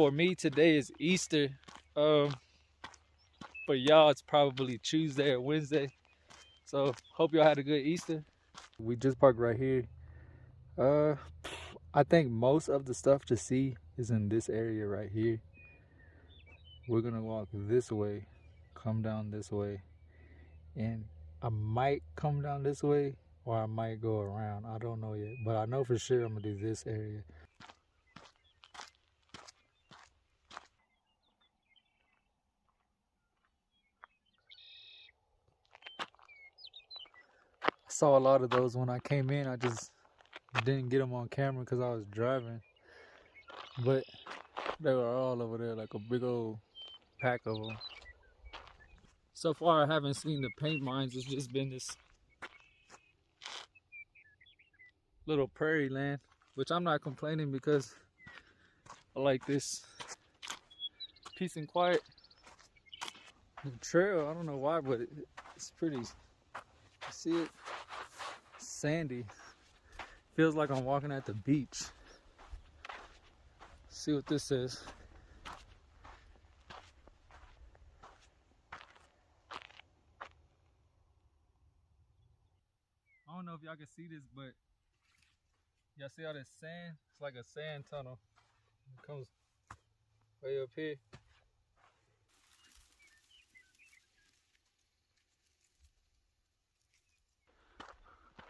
for me today is Easter. For y'all it's probably Tuesday or Wednesday. So hope y'all had a good Easter. We just parked right here. I think most of the stuff to see is in this area right here. We're gonna walk this way, come down this way, and I might come down this way or I might go around. I don't know yet, but I know for sure I'm gonna do this area. I saw a lot of those when I came in. I just didn't get them on camera because I was driving, but they were all over there like a big old pack of them. So far I haven't seen the paint mines. It's just been this little prairie land, which I'm not complaining because I like this peace and quiet. The trail, I don't know why, but it's pretty. You see it? Sandy. Feels like I'm walking at the beach. See what this says. I don't know if y'all can see this, but y'all see all this sand? It's like a sand tunnel. It comes way up here.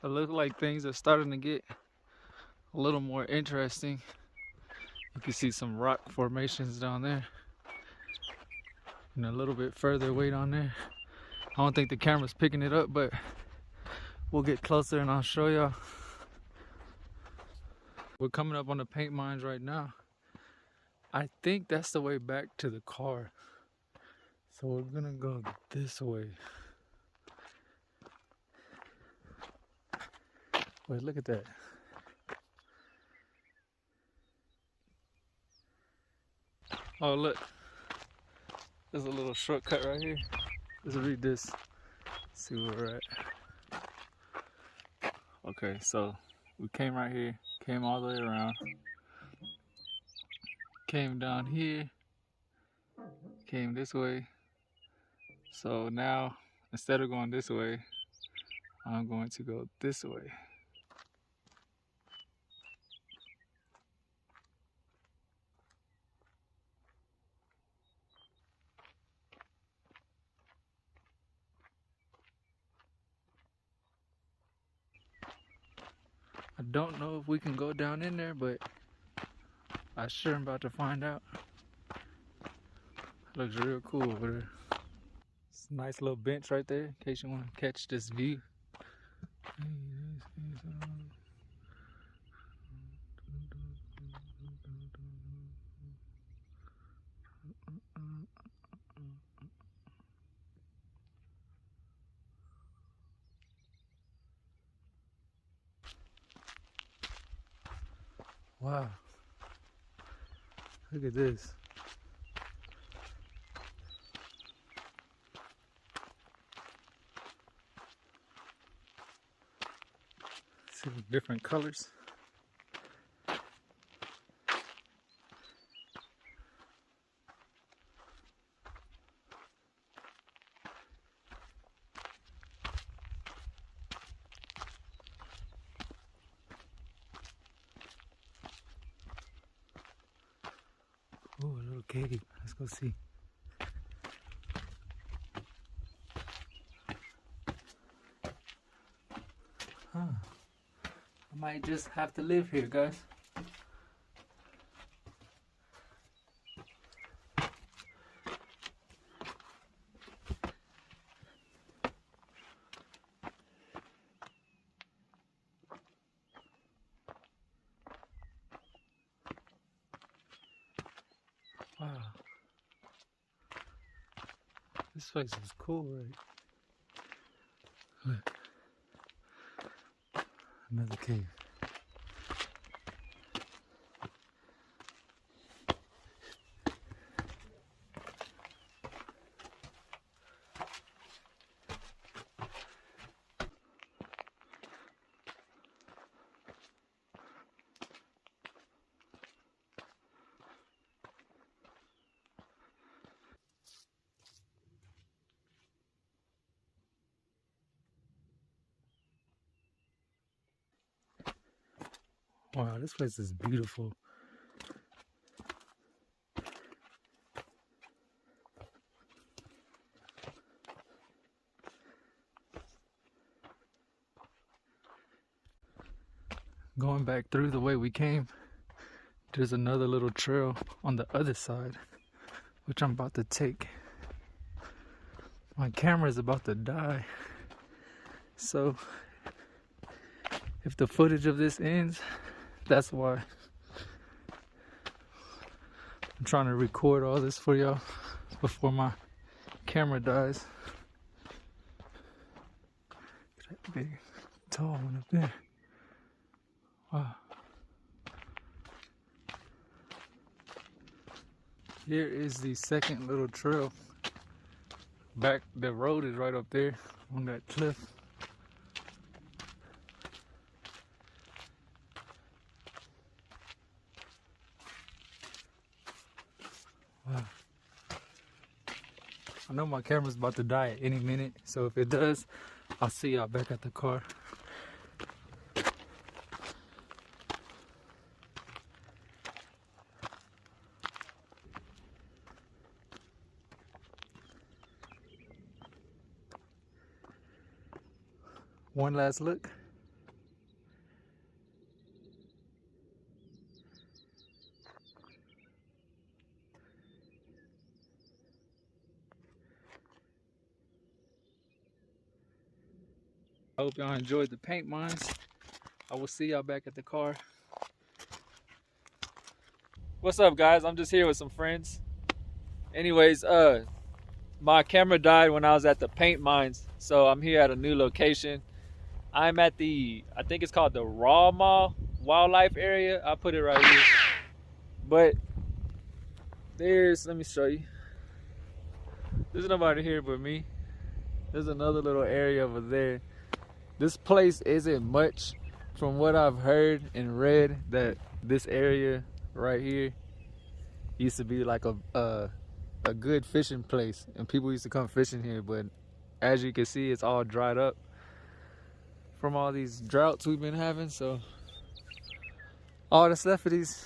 It looks like things are starting to get a little more interesting. You can see some rock formations down there. And a little bit further away down there. I don't think the camera's picking it up, but we'll get closer and I'll show y'all. We're coming up on the paint mines right now. I think that's the way back to the car. So we're gonna go this way. Wait, look at that. Oh, look. There's a little shortcut right here. Let's read this. See where we're at. Okay, so we came right here, came all the way around, came down here, came this way. So now, instead of going this way, I'm going to go this way. I don't know if we can go down in there, but I sure am about to find out. Looks real cool over there. It's a nice little bench right there in case you want to catch this view. Wow. Look at this. See the different colors. Oh, a little cave. Let's go see. Huh. I might just have to live here, guys. Wow. This place is cool, right? Look. Another cave. Wow, this place is beautiful. Going back through the way we came, there's another little trail on the other side, which I'm about to take. My camera is about to die, so if the footage of this ends, that's why. I'm trying to record all this for y'all before my camera dies. That big, tall one up there. Wow. Here is the second little trail. Back, the road is right up there on that cliff. Wow. I know my camera's about to die at any minute, so if it does, I'll see y'all back at the car. One last look. I hope y'all enjoyed the paint mines. I will see y'all back at the car. What's up, guys? I'm just here with some friends. Anyways, my camera died when I was at the paint mines, so I'm here at a new location. I'm at the, I think it's called the Raw Mall Wildlife Area. I'll put it right here. But there's, let me show you. There's nobody here but me. There's another little area over there. This place isn't much. From what I've heard and read, that this area right here used to be like a good fishing place, and people used to come fishing here, but as you can see, it's all dried up from all these droughts we've been having. So all that's left of these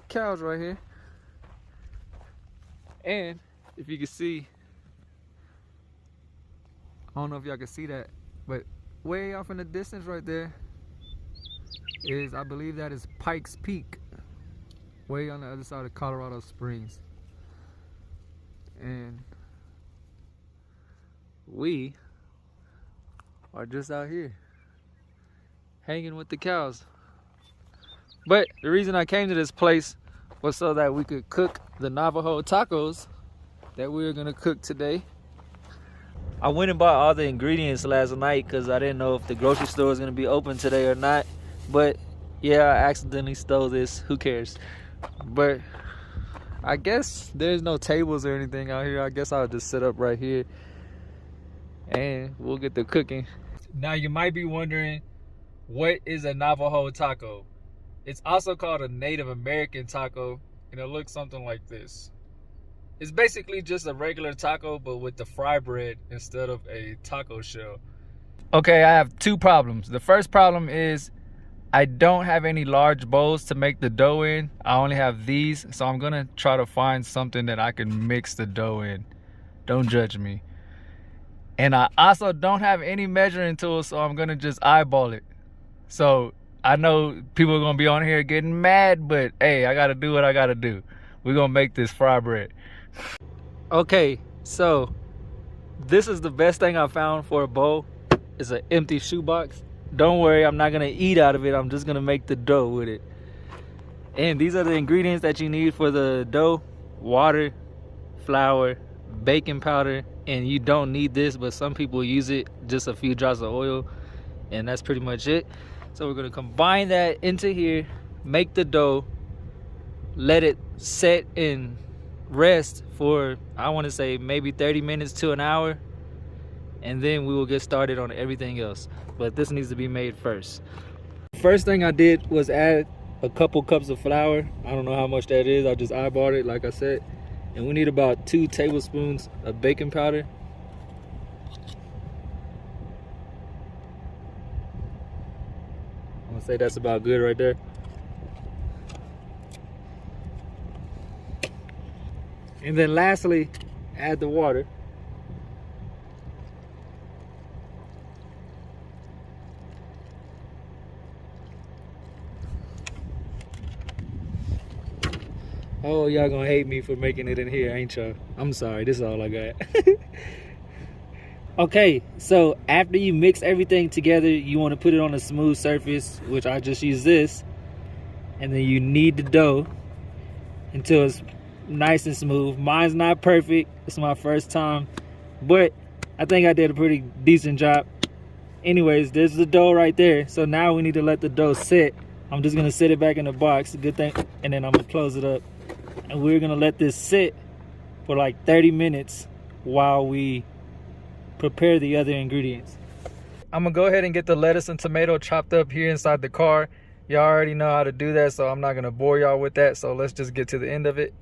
cows right here. And if you can see, I don't know if y'all can see that, but way off in the distance right there is, I believe that is Pikes Peak, way on the other side of Colorado Springs. And we are just out here hanging with the cows. But the reason I came to this place was so that we could cook the Navajo tacos that we're gonna cook today. I went and bought all the ingredients last night because I didn't know if the grocery store was gonna be open today or not. But yeah, I accidentally stole this. Who cares? But I guess there's no tables or anything out here. I guess I'll just sit up right here and we'll get to cooking. Now you might be wondering, what is a Navajo taco? It's also called a Native American taco, and it looks something like this. It's basically just a regular taco, but with the fry bread instead of a taco shell. Okay, I have two problems. The first problem is I don't have any large bowls to make the dough in. I only have these, so I'm gonna try to find something that I can mix the dough in. Don't judge me. And I also don't have any measuring tools, so I'm gonna just eyeball it. So I know people are gonna be on here getting mad, but hey, I gotta do what I gotta do. We're gonna make this fry bread. Okay, so this is the best thing I found for a bowl. It's an empty shoebox. Don't worry, I'm not gonna eat out of it. I'm just gonna make the dough with it. And these are the ingredients that you need for the dough: water, flour, baking powder, and you don't need this, but some people use it, just a few drops of oil, and that's pretty much it. So we're gonna combine that into here, make the dough, let it set and rest for, I want to say, maybe 30 minutes to an hour, and then we will get started on everything else. But this needs to be made first. First thing I did was add a couple cups of flour. I don't know how much that is. I just eyeballed it, like I said. And we need about 2 tablespoons of baking powder. I'm gonna say that's about good right there. And then lastly, add the water. Oh, y'all gonna hate me for making it in here, ain't y'all? I'm sorry, this is all I got. Okay, so after you mix everything together, you want to put it on a smooth surface, which I just use this. And then you knead the dough until it's nice and smooth. Mine's not perfect, it's my first time, but I think I did a pretty decent job. Anyways, there's the dough right there. So now we need to let the dough sit. I'm just gonna sit it back in the box, good thing, and then I'm gonna close it up. And we're gonna let this sit for like 30 minutes while we prepare the other ingredients. I'm gonna go ahead and get the lettuce and tomato chopped up here inside the car. Y'all already know how to do that, so I'm not gonna bore y'all with that. So let's just get to the end of it.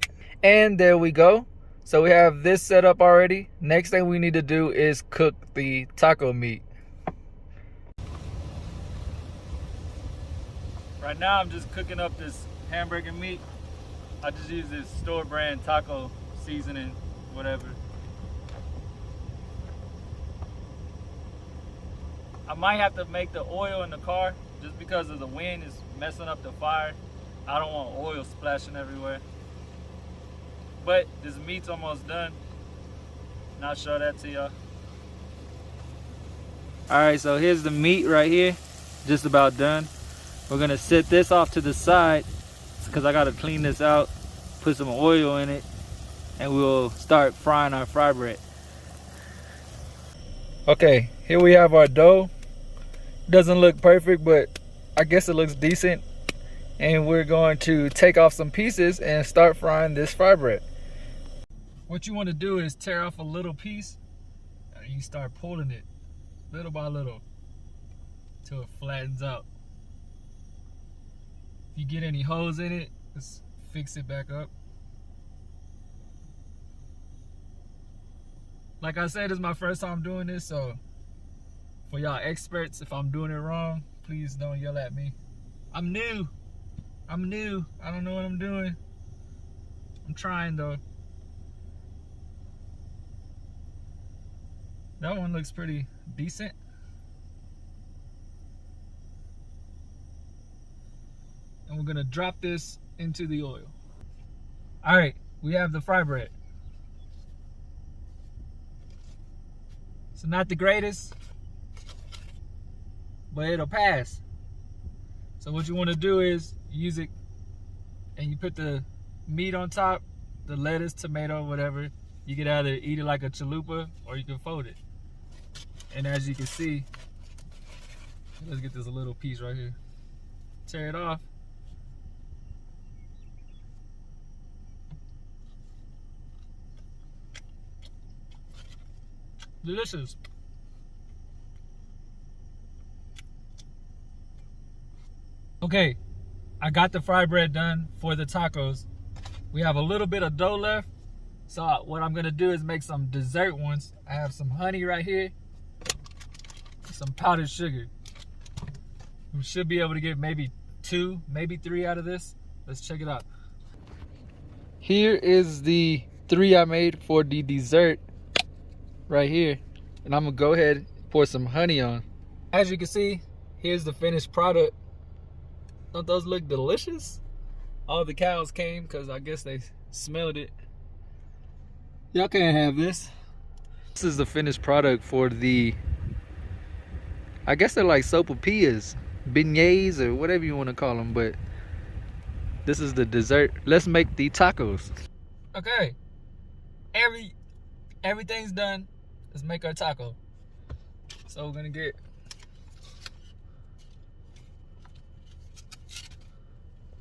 And there we go. So we have this set up already. Next thing we need to do is cook the taco meat. Right now I'm just cooking up this hamburger meat. I just use this store brand taco seasoning, whatever. I might have to make the oil in the car just because of the wind is messing up the fire. I don't want oil splashing everywhere. But this meat's almost done. And I'll show that to y'all. Alright, so here's the meat right here. Just about done. We're gonna set this off to the side because I gotta clean this out, put some oil in it, and we'll start frying our fry bread. Okay, here we have our dough. Doesn't look perfect, but I guess it looks decent. And we're going to take off some pieces and start frying this fry bread. What you want to do is tear off a little piece and you start pulling it little by little till it flattens out. If you get any holes in it, just fix it back up. Like I said, it's my first time doing this, so for y'all experts, if I'm doing it wrong, please don't yell at me. I'm new. I don't know what I'm doing. I'm trying though. That one looks pretty decent. And we're gonna drop this into the oil. All right, we have the fry bread. So not the greatest, but it'll pass. So what you want to do is use it and you put the meat on top, the lettuce, tomato, whatever. You can either eat it like a chalupa or you can fold it. And as you can see, let's get this a little piece right here. Tear it off. Delicious. Okay, I got the fry bread done for the tacos. We have a little bit of dough left. So what I'm gonna do is make some dessert ones. I have some honey right here, some powdered sugar. We should be able to get maybe 2, maybe 3 out of this. Let's check it out. Here is the 3 I made for the dessert right here. And I'm gonna go ahead and pour some honey on. As you can see, here's the finished product. Don't those look delicious? All the cows came because I guess they smelled it. Y'all can't have this. This is the finished product for the, I guess they're like sopapillas, beignets, or whatever you want to call them, but this is the dessert. Let's make the tacos. Okay, everything's done. Let's make our taco. So we're gonna get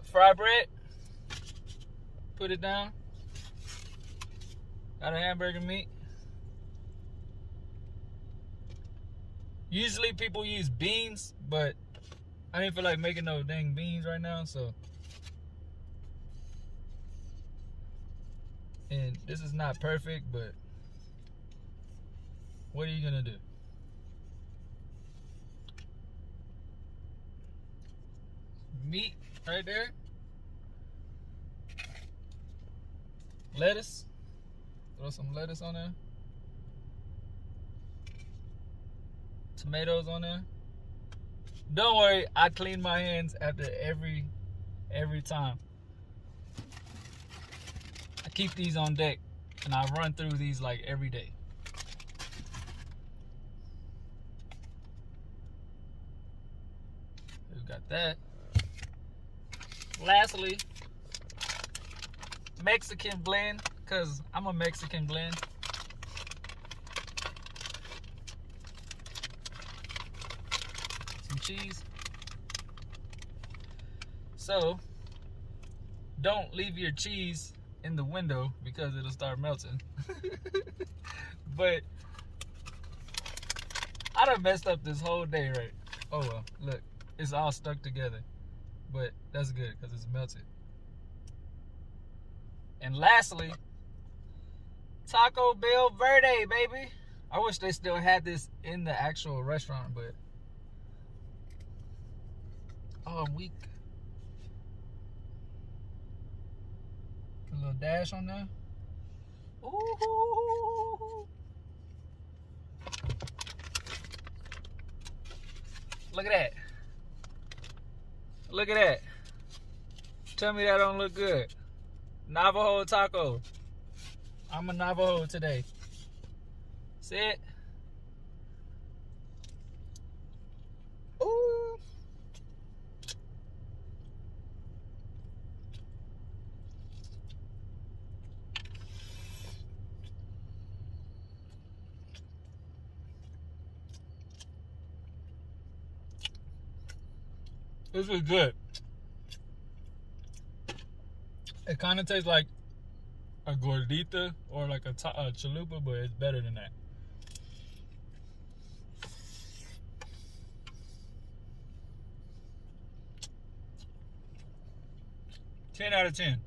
fry bread, put it down. Got a hamburger meat. Usually people use beans, but I didn't feel like making no dang beans right now, so. And this is not perfect, but what are you gonna do? Meat right there. Lettuce. Throw some lettuce on there. Tomatoes on there. Don't worry, I clean my hands after every time. I keep these on deck and I run through these like every day. We got that. Lastly, Mexican blend, because I'm a Mexican blend. Some cheese. So, don't leave your cheese in the window because it'll start melting. But I done messed up this whole day, right? Oh well, look, it's all stuck together. But that's good because it's melted. And lastly, Taco Bell Verde, baby. I wish they still had this in the actual restaurant, but oh, I'm weak. A little dash on there. Ooh. Look at that. Look at that. Tell me that don't look good. Navajo taco. I'm a Navajo today. See it? Ooh. This is good. It kind of tastes like a gordita or like a chalupa, but it's better than that. Ten out of 10.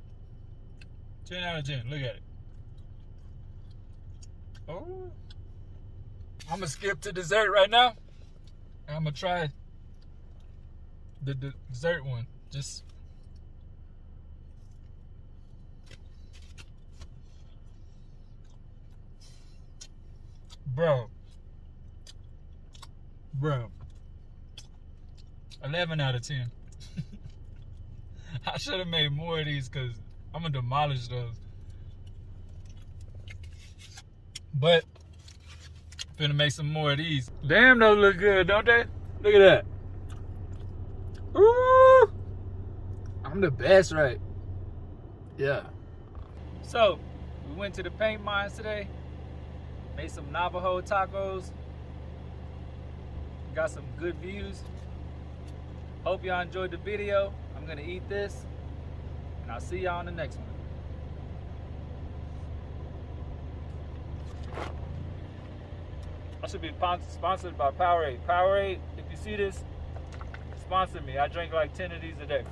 10 out of 10. Look at it. Oh. I'm going to skip to dessert right now. I'm going to try the dessert one. Just bro 11 out of 10. I should have made more of these because I'm gonna demolish those, but I'm finna make some more of these. Damn, those look good, don't they? Look at that. Ooh, I'm the best, right? Yeah. So we went to the Paint Mines today, made some Navajo tacos, got some good views. Hope y'all enjoyed the video. I'm gonna eat this, and I'll see y'all on the next one. I should be sponsored by Powerade. Powerade, if you see this, sponsor me. I drink like 10 of these a day.